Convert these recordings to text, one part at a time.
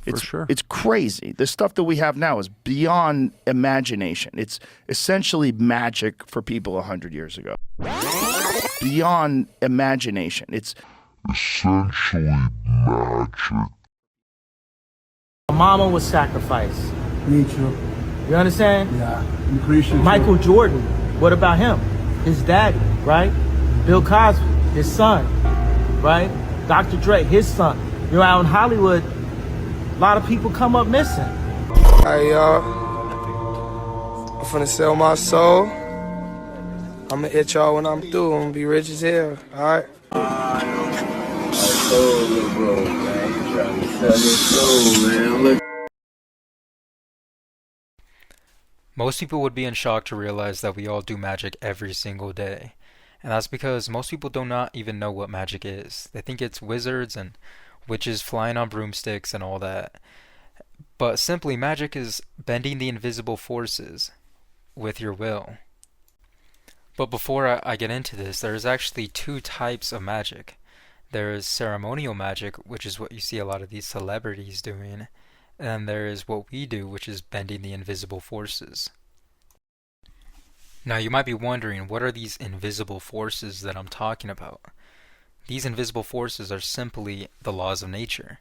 For It's sure. it's crazy. The stuff that we have now is beyond imagination. It's essentially magic for people 100 years ago. Beyond imagination. It's essentially magic. My mama was sacrificed. Me too. You understand? Yeah. I'm Christian. Michael Jordan, what about him? His daddy, right? Bill Cosby, his son, right? Dr. Dre, his son. You know, out in Hollywood, a lot of people come up missing. Hey y'all, I'm finna sell my soul. I'ma hit y'all when I'm through. I'm gonna be rich as hell, alright? Most people would be in shock to realize that we all do magic every single day. And that's because most people do not even know what magic is. They think it's wizards and witches flying on broomsticks and all that. But simply, magic is bending the invisible forces with your will. But before I get into this, there's actually two types of magic. There is ceremonial magic, which is what you see a lot of these celebrities doing. And there is what we do, which is bending the invisible forces. Now you might be wondering, what are these invisible forces that I'm talking about? These invisible forces are simply the laws of nature.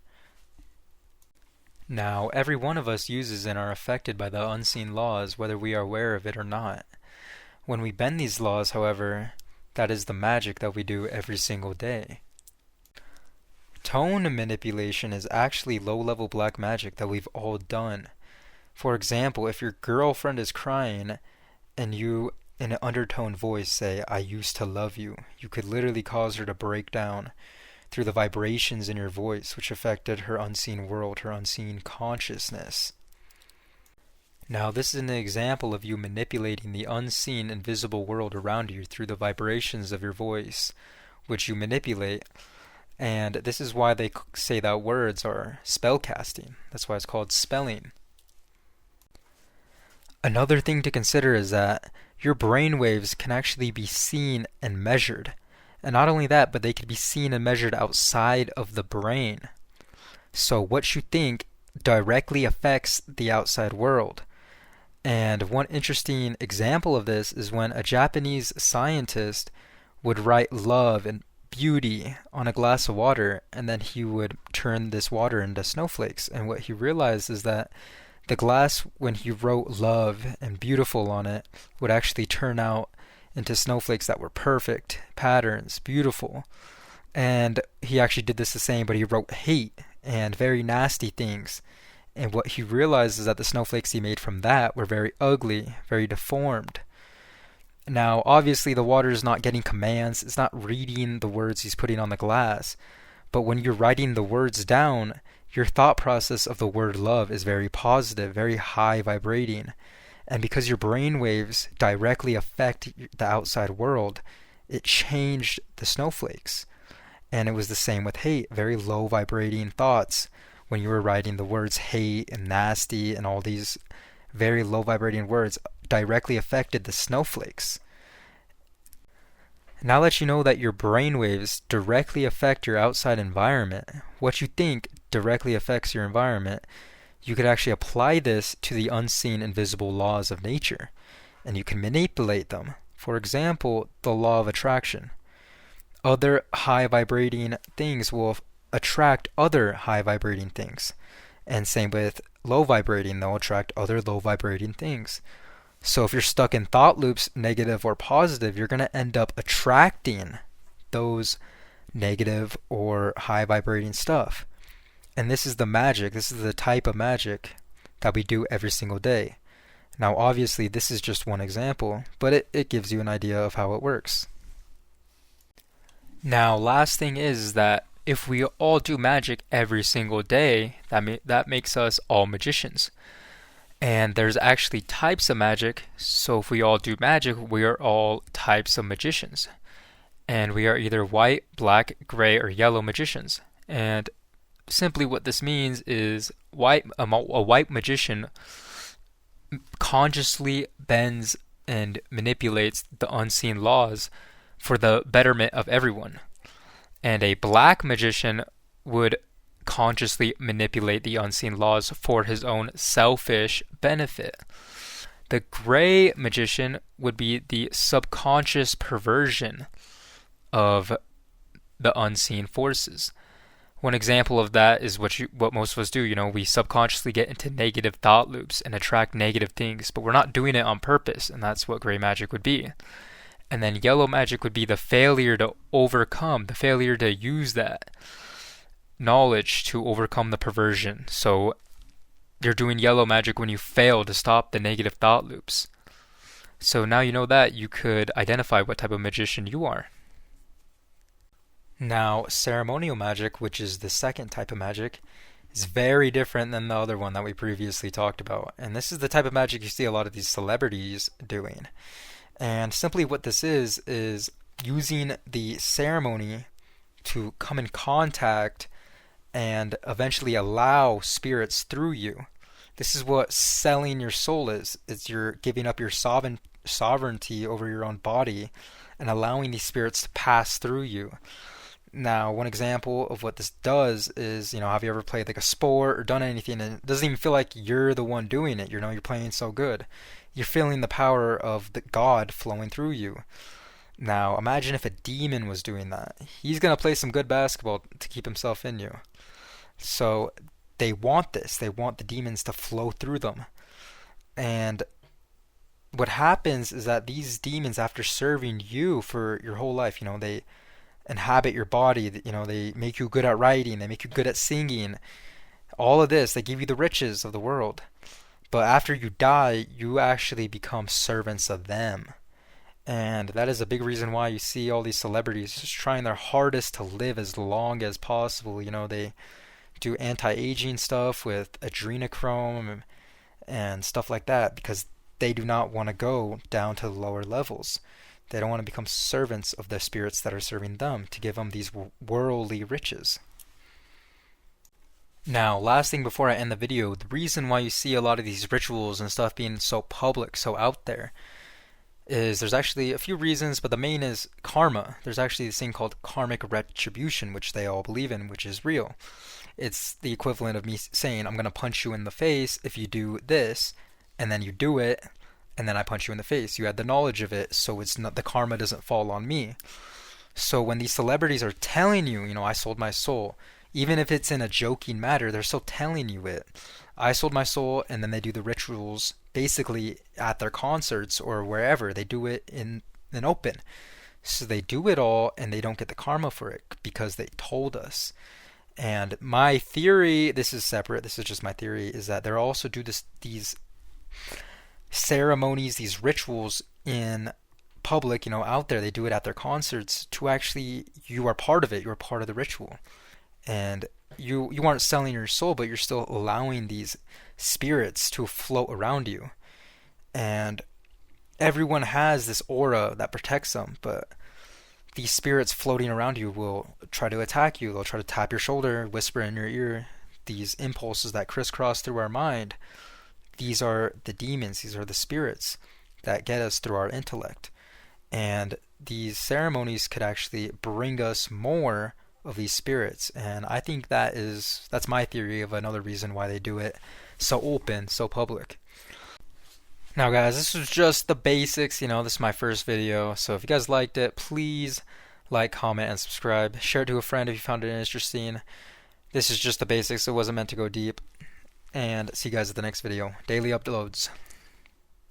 Now, every one of us uses and are affected by the unseen laws, whether we are aware of it or not. When we bend these laws, however, that is the magic that we do every single day. Tone manipulation is actually low-level black magic that we've all done. For example, if your girlfriend is crying and you, in an undertone voice, say, "I used to love you," you could literally cause her to break down through the vibrations in your voice, which affected her unseen world, her unseen consciousness. Now, this is an example of you manipulating the unseen, invisible world around you through the vibrations of your voice, which you manipulate. And this is why they say that words are spell casting. That's why it's called spelling. Another thing to consider is that your brain waves can actually be seen and measured. And not only that, but they can be seen and measured outside of the brain. So what you think directly affects the outside world. And one interesting example of this is when a Japanese scientist would write love and beauty on a glass of water, and then he would turn this water into snowflakes. And what he realized is that the glass, when he wrote love and beautiful on it, would actually turn out into snowflakes that were perfect patterns, beautiful. And he actually did this the same, but he wrote hate and very nasty things. And what he realized is that the snowflakes he made from that were very ugly, very deformed. Now, obviously, the water is not getting commands. It's not reading the words he's putting on the glass. But when you're writing the words down, your thought process of the word love is very positive, very high vibrating. And because your brain waves directly affect the outside world, it changed the snowflakes. And it was the same with hate, very low vibrating thoughts. When you were writing the words hate and nasty and all these very low vibrating words directly affected the snowflakes. Now that you know that your brainwaves directly affect your outside environment, what you think directly affects your environment, you could actually apply this to the unseen, invisible laws of nature, and you can manipulate them. For example, the law of attraction. Other high vibrating things will attract other high vibrating things. And same with low vibrating, they'll attract other low vibrating things. So if you're stuck in thought loops, negative or positive, you're going to end up attracting those negative or high vibrating stuff. And this is the magic, this is the type of magic that we do every single day. Now obviously this is just one example, but it gives you an idea of how it works. Now last thing is that if we all do magic every single day, that makes us all magicians. And there's actually types of magic, so if we all do magic, we are all types of magicians. And we are either white, black, gray, or yellow magicians. And simply what this means is a white magician consciously bends and manipulates the unseen laws for the betterment of everyone. And a black magician would consciously manipulate the unseen laws for his own selfish benefit. The gray magician would be the subconscious perversion of the unseen forces. One example of that is what most of us do. We subconsciously get into negative thought loops and attract negative things, but we're not doing it on purpose, and that's what gray magic would be. And then yellow magic would be the failure to overcome, the failure to use that knowledge to overcome the perversion. So you're doing yellow magic when you fail to stop the negative thought loops. So now you know that, you could identify what type of magician you are. Now, ceremonial magic, which is the second type of magic, is very different than the other one that we previously talked about. And this is the type of magic you see a lot of these celebrities doing. And simply what this is using the ceremony to come in contact and eventually allow spirits through you. This is what selling your soul is. It's you're giving up your sovereignty over your own body and allowing these spirits to pass through you. Now, one example of what this does is, have you ever played like a sport or done anything and it doesn't even feel like you're the one doing it, you're playing so good. You're feeling the power of the God flowing through you. Now, imagine if a demon was doing that. He's going to play some good basketball to keep himself in you. So, they want this. They want the demons to flow through them. And what happens is that these demons, after serving you for your whole life, they inhabit your body, they make you good at writing, they make you good at singing, all of this, they give you the riches of the world. But after you die, you actually become servants of them. And that is a big reason why you see all these celebrities just trying their hardest to live as long as possible. They do anti-aging stuff with adrenochrome and stuff like that because they do not want to go down to the lower levels. They don't want to become servants of the spirits that are serving them to give them these worldly riches. Now, last thing before I end the video, the reason why you see a lot of these rituals and stuff being so public, so out there, is there's actually a few reasons, but the main is karma. There's actually this thing called karmic retribution, which they all believe in, which is real. It's the equivalent of me saying, I'm going to punch you in the face if you do this, and then you do it, and then I punch you in the face. You had the knowledge of it, so it's not, the karma doesn't fall on me. So when these celebrities are telling you, I sold my soul, even if it's in a joking matter, they're still telling you it. I sold my soul, and then they do the rituals basically at their concerts or wherever. They do it in an open. So they do it all, and they don't get the karma for it because they told us. And my theory, this is separate, this is just my theory, is that they also do these ceremonies, these rituals in public, out there. They do it at their concerts to actually, you are part of it, you're part of the ritual. And you aren't selling your soul, but you're still allowing these spirits to float around you. And everyone has this aura that protects them, but these spirits floating around you will try to attack you. They'll try to tap your shoulder, whisper in your ear. These impulses that crisscross through our mind, these are the demons, these are the spirits that get us through our intellect. And these ceremonies could actually bring us more of these spirits. And I think that's my theory of another reason why they do it so open, so public. Now guys, this was just the basics, this is my first video. So if you guys liked it, please like, comment, and subscribe. Share it to a friend if you found it interesting. This is just the basics, it wasn't meant to go deep. And see you guys at the next video. Daily uploads.